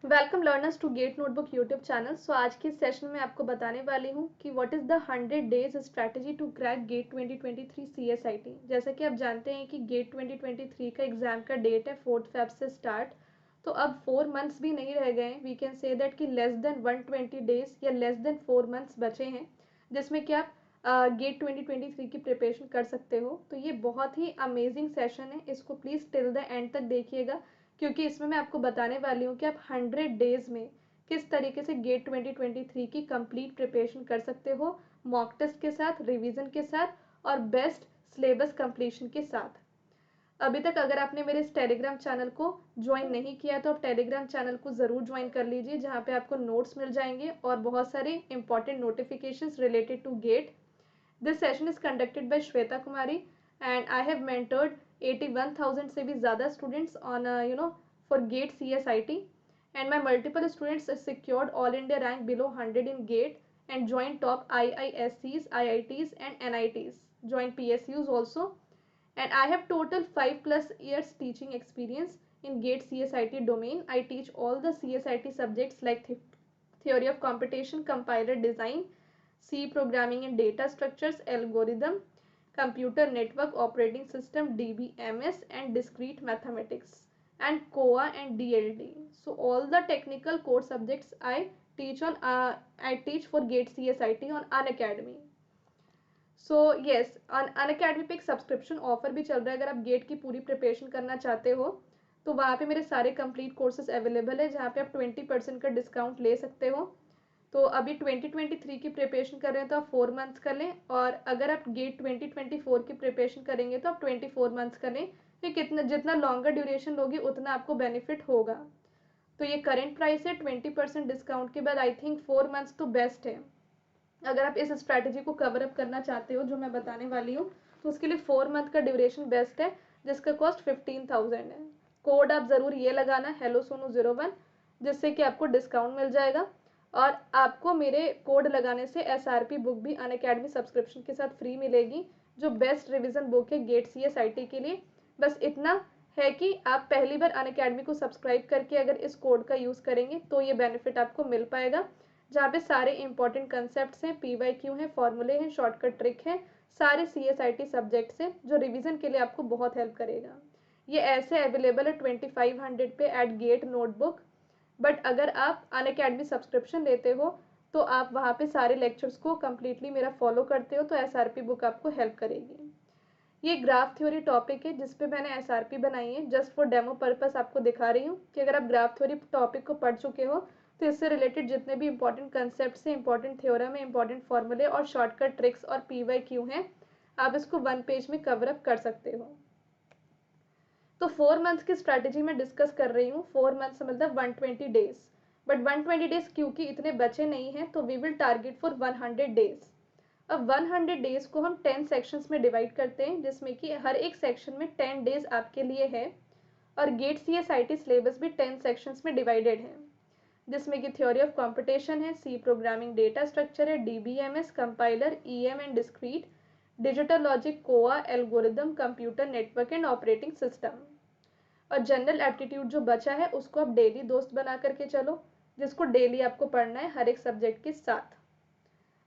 Welcome learners to GATE notebook YouTube channel. So आज के session में आपको बताने वाली हूँ कि what is the 100 days strategy to crack GATE 2023 CSIT। जैसा कि आप जानते हैं कि गेट 2023 का एग्ज़ाम का डेट है 4 फेब से स्टार्ट। तो अब 4 मंथ्स भी नहीं रह गए हैं। वी कैन से दैट कि लेस देन 120 डेज या लेस देन 4 मंथ्स बचे हैं, जिसमें कि आप गेट 2023 की प्रिपरेशन कर सकते हो। तो ये बहुत ही अमेजिंग सेशन है, इसको प्लीज़ टिल द एंड तक देखिएगा, क्योंकि इसमें मैं आपको बताने वाली हूँ कि आप 100 डेज में किस तरीके से गेट 2023 की कंप्लीट प्रिपरेशन कर सकते हो, मॉक टेस्ट के साथ, रिवीजन के साथ और बेस्ट सिलेबस कंप्लीशन के साथ। अभी तक अगर आपने मेरे इस टेलीग्राम चैनल को ज्वाइन नहीं किया तो आप टेलीग्राम चैनल को ज़रूर ज्वाइन कर लीजिए, जहाँ पे आपको नोट्स मिल जाएंगे और बहुत सारे important notifications related to GATE. This session is conducted by Shweta Kumari and I have mentored 81,000 से भी ज़्यादा students on for GATE CSIT, and my multiple students secured all India rank below 100 in GATE and joined top IISCs, IITs and NITs, joined PSUs also, and I have total 5+ years teaching experience in GATE CSIT domain. I teach all the CSIT subjects like theory of computation, compiler design, C programming and data structures, algorithm, computer network operating system, DBMS and discrete mathematics, and COA and DLD. So all the technical core subjects I teach for GATE CSIT on Unacademy. So yes, Unacademy पे एक subscription offer भी चल रहा है। अगर आप gate की पूरी प्रिपरेशन करना चाहते हो तो वहाँ पे मेरे सारे कंप्लीट कोर्सेज अवेलेबल है, जहाँ पे आप 20% का डिस्काउंट ले सकते हो। तो अभी 2023 की प्रिपरेशन कर रहे हैं तो आप 4 मंथ्स कर लें, और अगर आप गेट 2024 की प्रिपरेशन करेंगे तो आप 24 मंथ्स कर लें। फिर कितना जितना लॉन्गर ड्यूरेशन लोगे उतना आपको बेनिफिट होगा। तो ये करेंट प्राइस है, 20% डिस्काउंट के बाद आई थिंक 4 मंथ्स तो बेस्ट है। अगर आप इस स्ट्रैटेजी को कवर अप करना चाहते हो जो मैं बताने वाली हूँ, तो उसके लिए 4 मंथ का ड्यूरेशन बेस्ट है, जिसका कॉस्ट 15,000 है। कोड आप ज़रूर ये लगाना, हेलो सोनू 01, जिससे कि आपको डिस्काउंट मिल जाएगा। और आपको मेरे कोड लगाने से SRP बुक भी अनअकैडमी सब्सक्रिप्शन के साथ फ्री मिलेगी, जो बेस्ट रिविजन बुक है गेट CSIT के लिए। बस इतना है कि आप पहली बार अनअकैडमी को सब्सक्राइब करके अगर इस कोड का यूज़ करेंगे तो ये बेनिफिट आपको मिल पाएगा, जहाँ पे सारे इंपॉर्टेंट कंसेप्ट हैं, PYQ हैं, फॉर्मूले हैं, शॉर्टकट ट्रिक हैं, सारे CSIT सब्जेक्ट्स हैं, जो रिवीजन के लिए आपको बहुत हेल्प करेगा। ये ऐसे अवेलेबल है 2500 पे एट गेट नोटबुक, बट अगर आप अनअकैडमी सब्सक्रिप्शन लेते हो तो आप वहाँ पे सारे लेक्चर्स को कम्प्लीटली मेरा फॉलो करते हो तो SRP बुक आपको हेल्प करेगी। ये ग्राफ थ्योरी टॉपिक है जिस पे मैंने SRP बनाई है, जस्ट फॉर डेमो पर्पस आपको दिखा रही हूँ कि अगर आप ग्राफ थ्योरी टॉपिक को पढ़ चुके हो तो इससे रिलेटेड जितने भी इंपॉर्टेंट कंसेप्ट हैं, इंपॉर्टेंट थ्योरम है, इंपॉर्टेंट फॉर्मूले और शॉर्टकट ट्रिक्स और PYQ हैं, आप इसको 1 पेज में कवर अप कर सकते हो। तो 4 मंथ्स की स्ट्रैटेजी मैं डिस्कस कर रही हूँ। 4 मंथ्स मतलब 120 डेज, बट 120 डेज क्योंकि इतने बचे नहीं हैं तो we will target for 100 days. अब 100 डेज को हम 10 सेक्शंस में डिवाइड करते हैं, जिसमें कि हर एक सेक्शन में 10 डेज आपके लिए है, और गेट CSIT सिलेबस भी 10 सेक्शंस में डिवाइडेड है, जिसमें कि थ्योरी ऑफ कंप्यूटेशन है, C प्रोग्रामिंग, डेटा स्ट्रक्चर है, DBMS, compiler, EM and discrete, digital logic, COA, algorithm, computer network and operating system. और जनरल एप्टीट्यूड जो बचा है उसको आप डेली दोस्त बना करके चलो, जिसको डेली आपको पढ़ना है हर एक सब्जेक्ट के साथ।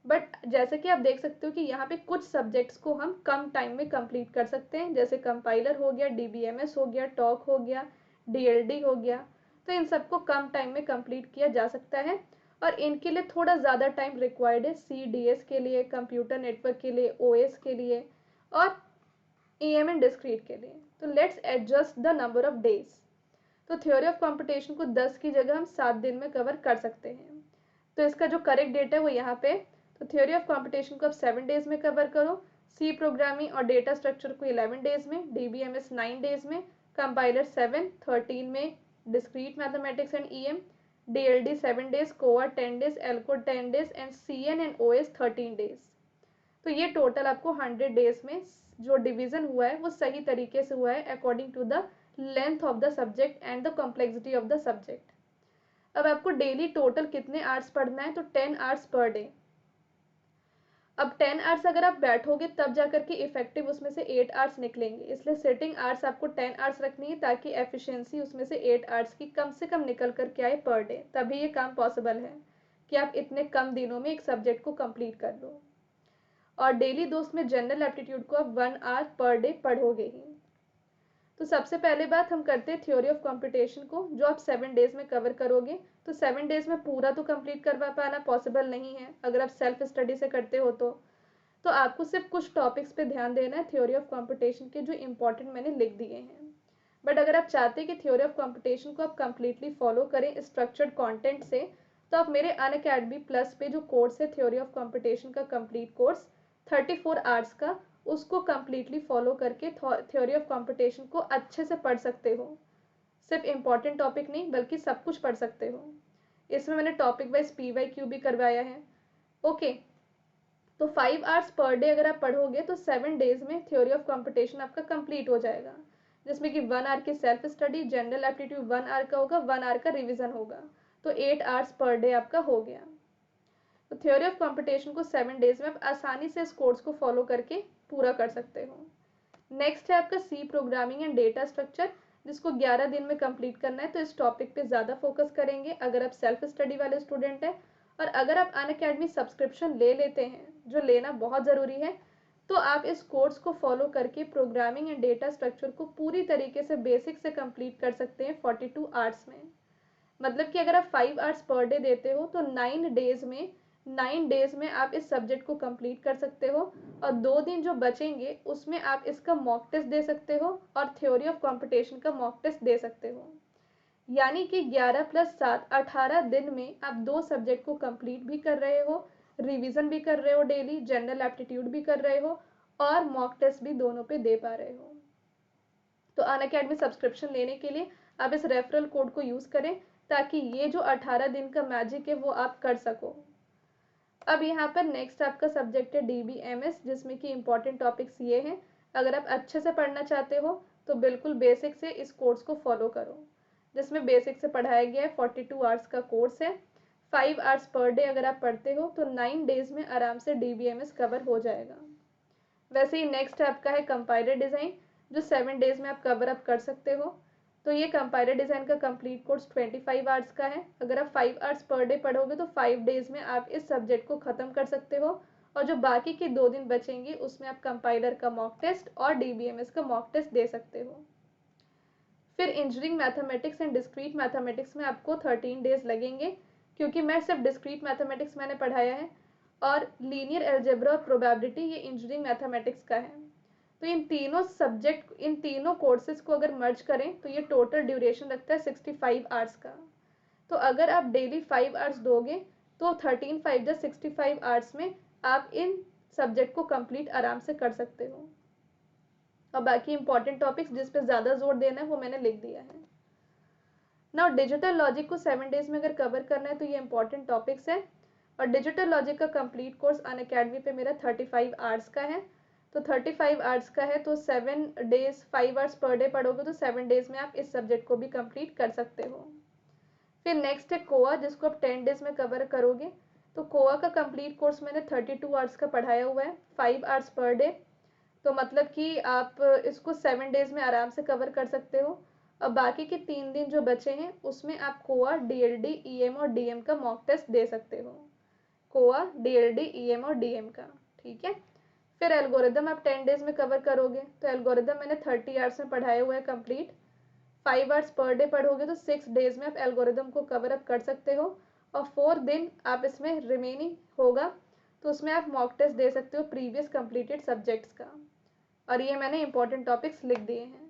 बट जैसे कि आप देख सकते हो कि यहाँ पे कुछ सब्जेक्ट्स को हम कम टाइम में कंप्लीट कर सकते हैं, जैसे कंपाइलर हो गया, DBMS हो गया, टॉक हो गया, DLD हो गया। तो इन सबको कम टाइम में कंप्लीट किया जा सकता है, और इनके लिए थोड़ा ज़्यादा टाइम रिक्वायर्ड है, CDS के लिए, कंप्यूटर नेटवर्क के लिए, OS के लिए और EM एंड डिस्क्रीट के लिए। तो let's adjust the number of days. तो थ्योरी ऑफ कंप्यूटेशन को 10 की जगह हम 7 दिन में कवर कर सकते हैं। तो इसका जो करेक्ट डेट है वो यहाँ पे। तो थ्योरी ऑफ कंप्यूटेशन को आप 7 डेज में कवर करो, C प्रोग्रामिंग और डेटा स्ट्रक्चर को 11 डेज में, DBMS 9 डेज में, कंपाइलर 7, 13 में, discrete mathematics and EM, DLD 7 days, COA 10 days, algo 10 days and CN and OS 13 days. तो ये टोटल आपको 100 डेज में जो डिवीजन हुआ है वो सही तरीके से हुआ है according to the length of the subject and the complexity of the subject. अब आपको डेली टोटल कितने आवर्स पढ़ना है, तो 10 आवर्स पर डे। अब 10 आवर्स अगर आप बैठोगे तब जाकर के इफेक्टिव उसमें से 8 आवर्स निकलेंगे, इसलिए सिटिंग आवर्स आपको 10 आवर्स रखनी है ताकि एफिशिएंसी उसमें से 8 आवर्स की कम से कम निकल करके आए पर डे, तभी ये काम पॉसिबल है कि आप इतने कम दिनों में एक सब्जेक्ट को कंप्लीट कर लो। और डेली दोस्त में जनरल एप्टीट्यूड को आप 1 आवर पर डे पढ़ोगे ही। तो सबसे पहले बात हम करते हैं थ्योरी ऑफ कंप्यूटेशन को, जो आप 7 डेज में कवर करोगे। तो 7 डेज में पूरा तो कंप्लीट करवा पाना पॉसिबल नहीं है अगर आप सेल्फ स्टडी से करते हो तो आपको सिर्फ कुछ टॉपिक्स पे ध्यान देना है थ्योरी ऑफ कंप्यूटेशन के, जो इंपॉर्टेंट मैंने लिख दिए हैं। बट अगर आप चाहते हैं कि थ्योरी ऑफ कंप्यूटेशन को आप कंप्लीटली फॉलो करें स्ट्रक्चर्ड कंटेंट से, तो आप मेरे अनअकैडमी प्लस पे जो कोर्स है थ्योरी ऑफ कंप्यूटेशन का कंप्लीट कोर्स 34 आवर्स का, उसको कंप्लीटली फॉलो करके थ्योरी ऑफ कंप्यूटेशन को अच्छे से पढ़ सकते हो। सिर्फ इंपॉर्टेंट टॉपिक नहीं बल्कि सब कुछ पढ़ सकते हो। इसमें मैंने टॉपिक वाइज PYQ भी करवाया है। ओके, तो 5 आवर्स पर डे अगर आप पढ़ोगे तो 7 डेज में थ्योरी ऑफ कंप्यूटेशन आपका कंप्लीट हो जाएगा, जिसमें कि 1 आवर की self study, general aptitude 1 hour का होगा, 1 आवर का रिविजन होगा, तो 8 आवर्स पर डे आपका हो गया। तो थ्योरी ऑफ कंप्यूटेशन को 7 डेज में आप आसानी से इस कोर्स को फॉलो करके पूरा कर सकते हो। नेक्स्ट है आपका C programming and data structure, जिसको 11 दिन में कंप्लीट करना है। तो इस टॉपिक पे ज़्यादा फोकस करेंगे अगर आप सेल्फ स्टडी वाले स्टूडेंट हैं। और अगर आप अनअकैडमी सब्सक्रिप्शन ले लेते हैं, जो लेना बहुत ज़रूरी है, तो आप इस कोर्स को फॉलो करके प्रोग्रामिंग एंड डेटा स्ट्रक्चर को पूरी तरीके से बेसिक से कंप्लीट कर सकते हैं 42 आवर्स में। मतलब कि अगर आप 5 आवर्स पर डे देते हो तो 9 डेज में आप इस सब्जेक्ट को कंप्लीट कर सकते हो। और 2 दिन जो बचेंगे उसमें आप इसका मॉक टेस्ट दे सकते हो और थ्योरी ऑफ कंप्यूटेशन का मॉक टेस्ट दे सकते हो। यानी कि 11 + 7 18 दिन में आप 2 सब्जेक्ट को कंप्लीट भी कर रहे हो, रिवीजन भी कर रहे हो, डेली जनरल एप्टीट्यूड भी कर रहे हो और मॉक टेस्ट भी दोनों पे दे पा रहे हो। तो अनअकैडमी सब्सक्रिप्शन लेने के लिए आप इस रेफरल कोड को यूज़ करें ताकि ये जो 18 दिन का मैजिक है वो आप कर सको। अब यहाँ पर नेक्स्ट आपका सब्जेक्ट है DBMS, जिसमें कि इम्पॉर्टेंट टॉपिक्स ये हैं। अगर आप अच्छे से पढ़ना चाहते हो तो बिल्कुल बेसिक से इस कोर्स को फॉलो करो, जिसमें बेसिक से पढ़ाया गया है। 42 आवर्स का कोर्स है। 5 आवर्स पर डे अगर आप पढ़ते हो तो 9 डेज में आराम से DBMS कवर हो जाएगा। वैसे ही नेक्स्ट आपका है कंपाइलर डिज़ाइन, जो 7 डेज में आप कवर अप कर सकते हो। तो ये कंपाइलर डिज़ाइन का कंप्लीट कोर्स 25 आवर्स का है। अगर आप 5 आवर्स पर डे पढ़ोगे तो 5 डेज में आप इस सब्जेक्ट को ख़त्म कर सकते हो। और जो बाकी के 2 दिन बचेंगे उसमें आप कंपाइलर का मॉक टेस्ट और DBMS का मॉक टेस्ट दे सकते हो। फिर engineering mathematics and discrete mathematics में आपको 13 डेज लगेंगे, क्योंकि मैं सिर्फ डिस्क्रीट मैथमेटिक्स मैंने पढ़ाया है और लीनियर अलजेब्रा और प्रोबेबिलिटी ये इंजीनियरिंग मैथमेटिक्स का है। तो इन तीनों कोर्सेज को अगर मर्ज करें तो ये टोटल ड्यूरेशन रखता है 65 आवर्स का। तो अगर आप डेली 5 आवर्स दोगे तो 13 5 65 आवर्स में आप इन सब्जेक्ट को कंप्लीट आराम से कर सकते हो। और बाकी इंपॉर्टेंट टॉपिक्स जिस पे ज़्यादा जोर देना है वो मैंने लिख दिया है। नाउ डिजिटल लॉजिक को 7 डेज में अगर कवर करना है तो ये इंपॉर्टेंट टॉपिक्स है। और डिजिटल लॉजिक का कंप्लीट कोर्स अनअकैडमी पे मेरा 35 आवर्स का है। तो 35 आवर्स का है तो 7 डेज 5 आवर्स पर डे पढ़ोगे तो 7 डेज में आप इस सब्जेक्ट को भी कंप्लीट कर सकते हो। फिर नेक्स्ट है कोआ, जिसको आप 10 डेज में कवर करोगे। तो कोआ का कंप्लीट कोर्स मैंने 32 आवर्स का पढ़ाया हुआ है, 5 आवर्स पर डे। तो मतलब कि आप इसको 7 डेज में आराम से कवर कर सकते हो। अब बाकी के 3 दिन जो बचे हैं उसमें आप कोआ, DLD, EM और DM का मॉक टेस्ट दे सकते हो। कोआ, DLD, EM और DM का, ठीक है। फिर एल्गोरिदम आप 10 डेज में कवर करोगे। तो एल्गोरिदम मैंने 30 आवर्स में पढ़ाया हुआ है कंप्लीट। 5 आवर्स पर डे पढ़ोगे तो 6 डेज में आप एल्गोरिदम को कवर अप कर सकते हो। और 4 दिन आप इसमें रिमेनिंग होगा तो उसमें आप मॉक टेस्ट दे सकते हो प्रीवियस कंप्लीटेड सब्जेक्ट्स का। और ये मैंने इंपॉर्टेंट टॉपिक्स लिख दिए हैं।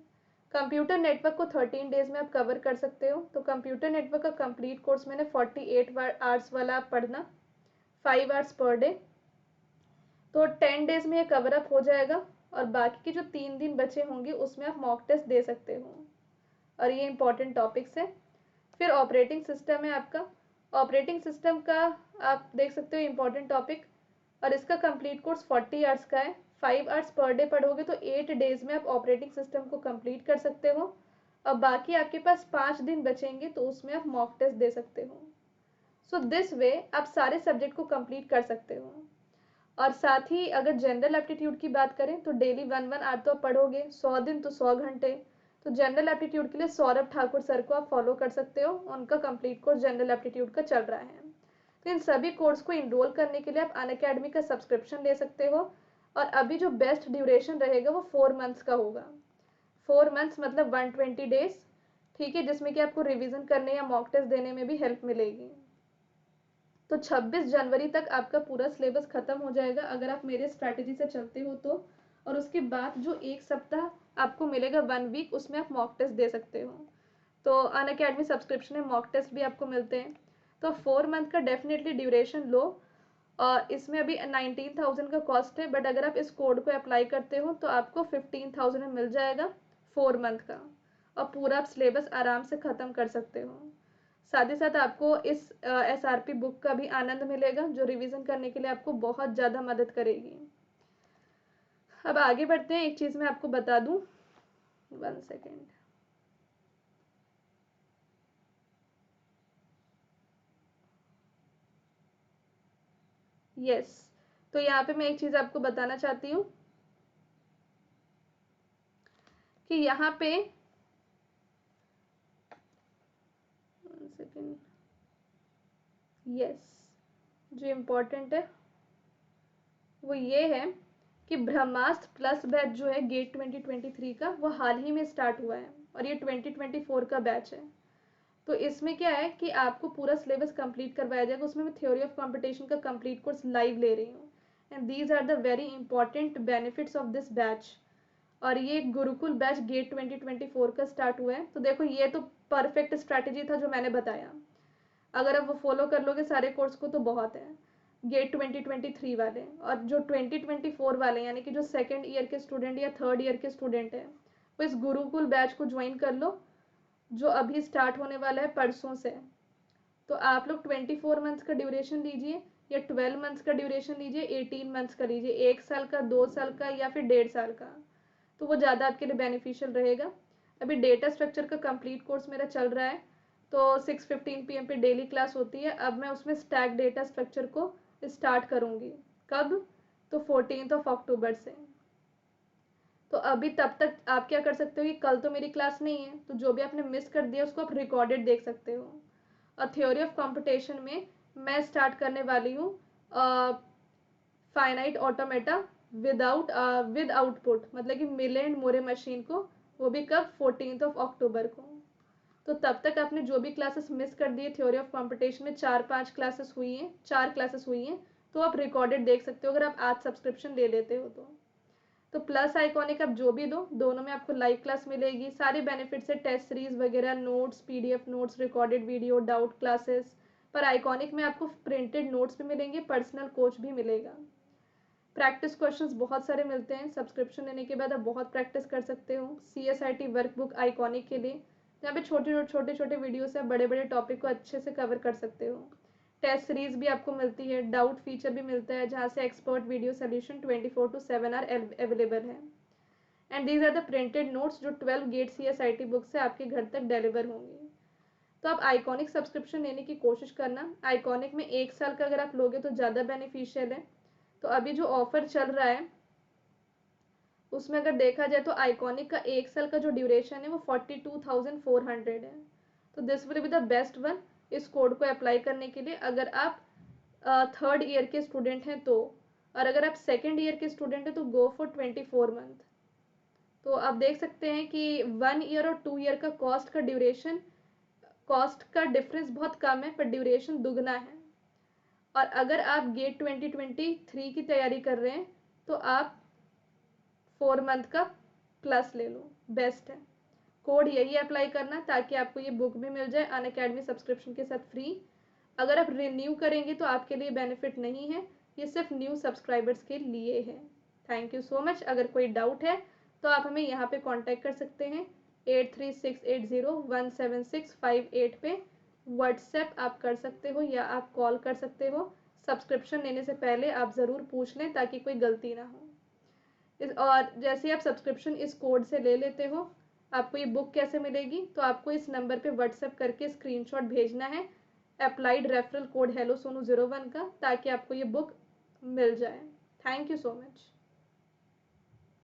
कंप्यूटर नेटवर्क को 13 डेज में आप कवर कर सकते हो। तो कंप्यूटर नेटवर्क का कंप्लीट कोर्स मैंने 48 आवर्स वाला पढ़ना, 5 आवर्स पर डे। तो 10 डेज में ये कवर अप हो जाएगा। और बाकी के जो 3 दिन बचे होंगे उसमें आप मॉक टेस्ट दे सकते हो। और ये इंपॉर्टेंट टॉपिक्स है। फिर ऑपरेटिंग सिस्टम है आपका। ऑपरेटिंग सिस्टम का आप देख सकते हो इंपॉर्टेंट टॉपिक, और इसका कंप्लीट कोर्स 40 आवर्स का है। 5 आवर्स पर डे पढ़ोगे तो 8 डेज में आप ऑपरेटिंग सिस्टम को कंप्लीट कर सकते हो। और बाकी आपके पास 5 दिन बचेंगे तो उसमें आप मॉक टेस्ट दे सकते हो। सो दिस वे आप सारे सब्जेक्ट को कंप्लीट कर सकते हो। और साथ ही अगर जनरल एप्टीट्यूड की बात करें तो डेली 1 1 आवर तो आप पढ़ोगे, 100 दिन तो 100 घंटे। तो जनरल एप्टीट्यूड के लिए सौरभ ठाकुर सर को आप फॉलो कर सकते हो, उनका कंप्लीट कोर्स जनरल एप्टीट्यूड का चल रहा है। तो इन सभी कोर्स को इनरोल करने के लिए आप अनअकैडमी का सब्सक्रिप्शन ले सकते हो, और अभी जो बेस्ट ड्यूरेशन रहेगा वो 4 मंथ्स का होगा। 4 मंथ्स मतलब 120 डेज, ठीक है, जिसमें कि आपको रिवीजन करने या मॉक टेस्ट देने में भी हेल्प मिलेगी। तो 26 जनवरी तक आपका पूरा सिलेबस खत्म हो जाएगा अगर आप मेरे स्ट्रैटेजी से चलते हो तो। और उसके बाद जो एक सप्ताह आपको मिलेगा, 1 वीक, उसमें आप मॉक टेस्ट दे सकते हो। तो अनअकैडमी सब्सक्रिप्शन में मॉक टेस्ट भी आपको मिलते हैं। तो 4 मंथ का डेफिनेटली ड्यूरेशन लो, और इसमें अभी 19,000 का कॉस्ट है, बट अगर आप इस कोड को अप्लाई करते हो तो आपको 15,000 में मिल जाएगा 4 मंथ का, और पूरा आप सिलेबस आराम से ख़त्म कर सकते हो। साथ ही साथ आपको इस SRP बुक का भी आनंद मिलेगा, जो रिवीजन करने के लिए आपको बहुत ज़्यादा मदद करेगी। अब आगे बढ़ते हैं। एक चीज़ मैं आपको बता दूं, 1 सेकेंड। यस, तो यहाँ पे मैं एक चीज़ आपको बताना चाहती हूँ कि यहाँ पे 1 सेकेंड, यस, जो इम्पोर्टेंट है वो ये है कि ब्रह्मास्त्र प्लस बैच जो है गेट 2023 का, वो हाल ही में स्टार्ट हुआ है, और ये 2024 का बैच है। तो इसमें क्या है कि आपको पूरा सिलेबस कंप्लीट करवाया जाएगा। उसमें मैं थ्योरी ऑफ कंपटीशन का कंप्लीट कोर्स लाइव ले रही हूँ, and these are the very important benefits of this batch. और ये गुरुकुल बैच गेट 2024 का स्टार्ट हुआ है। तो देखो, ये तो परफेक्ट स्ट्रैटेजी था जो मैंने बताया। अगर आप वो फॉलो कर लोगे सारे कोर्स को तो बहुत है। गेट 2023 वाले, और जो 2024 वाले यानी कि जो सेकेंड ईयर के स्टूडेंट या थर्ड ईयर के स्टूडेंट हैं, वो इस गुरुकुल बैच को ज्वाइन कर लो, जो अभी स्टार्ट होने वाला है परसों से। तो आप लोग 24 मंथ्स का ड्यूरेशन लीजिए, या 12 मंथ्स का ड्यूरेशन लीजिए, 18 मंथ्स का लीजिए, 1 साल का, 2 साल का, या फिर 1.5 साल का, तो वो ज़्यादा आपके लिए बेनिफिशियल रहेगा। अभी डेटा स्ट्रक्चर का कंप्लीट कोर्स मेरा चल रहा है, तो 6:15 PM पे डेली क्लास होती है। अब मैं उसमें स्टैक डेटा स्ट्रक्चर को स्टार्ट करूँगी। कब? तो 14 अक्टूबर से। तो अभी तब तक आप क्या कर सकते हो कि कल तो मेरी क्लास नहीं है, तो जो भी आपने मिस कर दिया उसको आप रिकॉर्डेड देख सकते हो। और थ्योरी ऑफ कंपटीशन में मैं स्टार्ट करने वाली हूँ फाइनाइट ऑटोमेटा विद आउटपुट, मतलब कि मिले एंड मोरे मशीन को, वो भी कब? 14 अक्टूबर को। तो तब तक आपने जो भी क्लासेस मिस कर दिए, थ्योरी ऑफ कंपटीशन में 4 क्लासेस हुई हैं, तो आप रिकॉर्डेड देख सकते हो अगर आप आज सब्सक्रिप्शन ले लेते हो तो प्लस आइकॉनिक आप जो भी दो, दोनों में आपको लाइव क्लास मिलेगी, सारे बेनिफिट्स है, टेस्ट सीरीज वगैरह, notes, PDF notes, recorded video, doubt classes. पर आइकॉनिक में आपको प्रिंटेड नोट्स भी मिलेंगे, पर्सनल कोच भी मिलेगा। प्रैक्टिस क्वेश्चंस बहुत सारे मिलते हैं। सब्सक्रिप्शन लेने के बाद आप बहुत प्रैक्टिस कर सकते हो। CSIT वर्कबुक आइकॉनिक के लिए, जहाँ पे छोटे छोटे वीडियो से आप बड़े बड़े टॉपिक को अच्छे से कवर कर सकते हो। टेस्ट सीरीज भी आपको मिलती है, डाउट फीचर भी मिलता है, जहाँ से एक्सपर्ट वीडियो सोल्यूशन 24/7 अवेलेबल है। And these are the printed notes जो 12 गेट CSIT बुक से आपके घर तक डिलीवर होंगी। तो आप आइकॉनिक सब्सक्रिप्शन लेने की कोशिश करना। आइकॉनिक में 1 साल का अगर आप लोगे तो ज़्यादा बेनिफिशियल है। तो अभी जो ऑफर चल रहा है उसमें अगर देखा जाए तो आइकॉनिक का 1 साल का जो ड्यूरेशन है वो 42,400 है। तो this will be the best one इस कोड को अप्लाई करने के लिए, अगर आप थर्ड ईयर के स्टूडेंट हैं तो। और अगर आप सेकेंड ईयर के स्टूडेंट हैं तो गो फॉर 24 मंथ। तो आप देख सकते हैं कि 1 ईयर और 2 ईयर का कॉस्ट का डिफरेंस बहुत कम है, पर ड्यूरेशन दुगना है। और अगर आप गेट 2023 की तैयारी कर रहे हैं तो आप 4 मंथ का प्लस ले लो, बेस्ट है। कोड यही अप्लाई करना ताकि आपको ये बुक भी मिल जाए अनअकैडमी सब्सक्रिप्शन के साथ फ्री। अगर आप रिन्यू करेंगे तो आपके लिए बेनिफिट नहीं है, ये सिर्फ न्यू सब्सक्राइबर्स के लिए है। Thank you so much. अगर कोई डाउट है तो आप हमें यहाँ पे कांटेक्ट कर सकते हैं 8368017658 पे। व्हाट्सएप आप कर सकते हो या आप कॉल कर सकते हो। सब्सक्रिप्शन लेने से पहले आप ज़रूर पूछ लें ताकि कोई गलती ना हो। और जैसे आप सब्सक्रिप्शन इस कोड से ले लेते हो, आपको ये बुक कैसे मिलेगी? तो आपको इस नंबर पे व्हाट्सएप करके स्क्रीनशॉट भेजना है applied referral code hello Sonu 01 का, ताकि आपको ये बुक मिल जाए। Thank you so much.